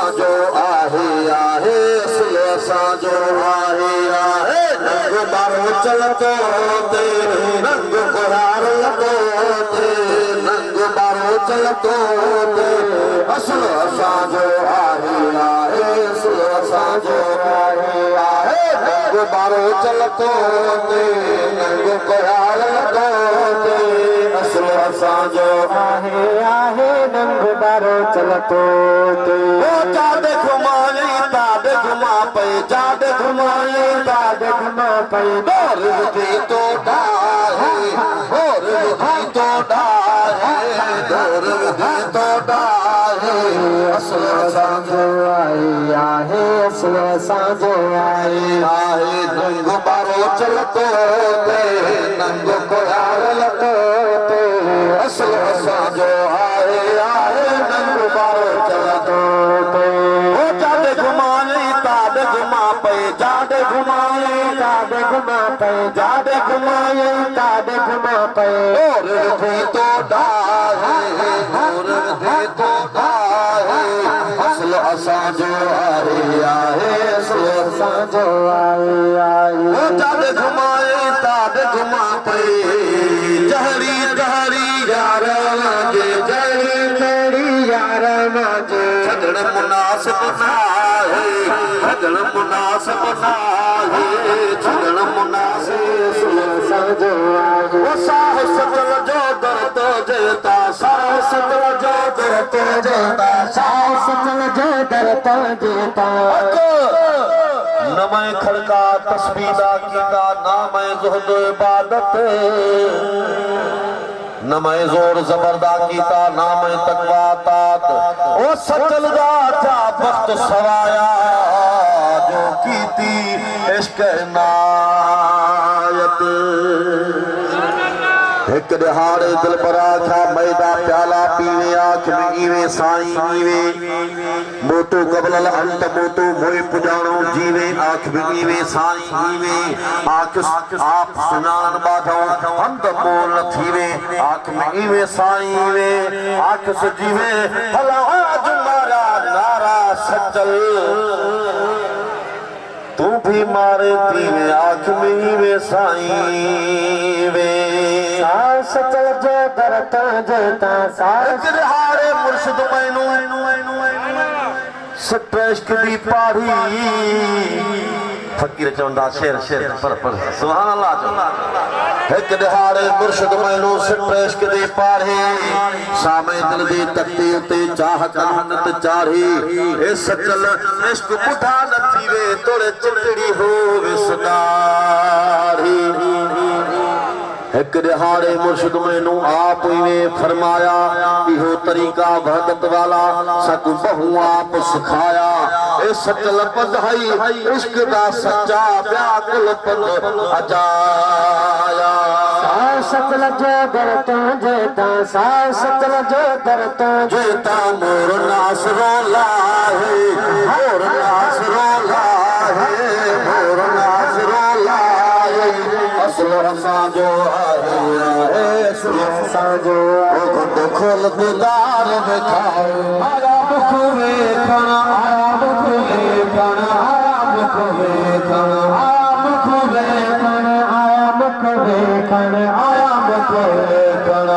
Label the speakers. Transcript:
Speaker 1: असांजो आहे आहे असुल असांजो आहे आहे रंग बारो चलतो ते रंग कोहार लॻो ते रंग बारो चलतो ते असुल असांजो आहे आहे असुल असांजो आहे आहे रंग बारो चलतो ते रंग कोहार लॻो ते असुल असांजो आहे आहे रंग बारो चलतो ते जादे घुमाए तादे घुमा पे जादे घुमाए तादे घुमा पे और विधि तो डाहे और विधि तो डाहे और विधि तो डाहे असल असांजो आहे आहे असल असांजो आहे आहे नंग बारो चलतो ते नंग कोहार लॻो ते असल असांजो आहे आहे नंग बारो चलतो ते जादे घुमाए तादे घुमा पे जादे घुमाए तादे घुमा पे जादे घुमाए तादे घुमा पे और विधि तो डाहे और विधि तो डाहे असल असांजो आहे आहे असल असांजो आहे आहे जादे घुमाए तादे घुमा पे जहरी जहरी यार मांजे जहरी जहरी यार मांजे छॾण मुनासिब नाहे छॾण मुनासिब नाहे छॾण मुनासिब असांजो आहे साह सतल जो दर्द जेता साह सतल जो दर्द जेता साह सतल जो दर्द जेता न मैं खड़का तस्बीदा कीता ना मैं ज़ुहद इबादत न मैं जोर जबरदा कीता ना मैं तकवा तात ओ सचल दा था वक्त सवाया जो कीती इश्क नायत एक दिहाड़े दिल बरा था मैदा प्याला पीवे आँख में ईवे साईं ईवे मोटू कबल अंत मोटू मोए पुजाणो जीवे आँख में ईवे साईं ईवे आँख आप सुनान बाधो अंत मोल थीवे आँख में ईवे साईं ईवे आँख से जीवे भला आज मारा नारा सचल तू भी मारे दीवे आँख में ईवे साईं वे सचल जो दरत जेता सास हारे मुर्शिद मैनू सट्रेश्क दी पाढ़ी फकीर चवंदा शेर शेर पर सुभान अल्लाह एक दिहाड़े मुर्शिद मैनू सट्रेश्क दी पाढ़ी सामे दिल दी तख्ती उते चाह कहानत चाढ़ी ए सचल इश्क बुढ़ा न थीवे तोड़े चितड़ी हो विसदारी एक दिहाड़े मुर्शिद मैनू आप इवें फरमाया इहो तरीका वहदत वाला सकु बहु आप सिखाया ए सचल पढ़ाई इश्क दा सच्चा व्याकुल पद अजाया सचल जो दरतो जेता सचल जो दरतो जेता मोर नासरो लाहे मोर नासरो लाहे मोर नासरो लाहे असल असांजो आहे असल असांजो खुद खोल दीदार दिखाओ आया मुख वेखण आया मुख वेखण आया मुख वेखण आया मुख वेखण आया मुख वेखण आया मुख वेखण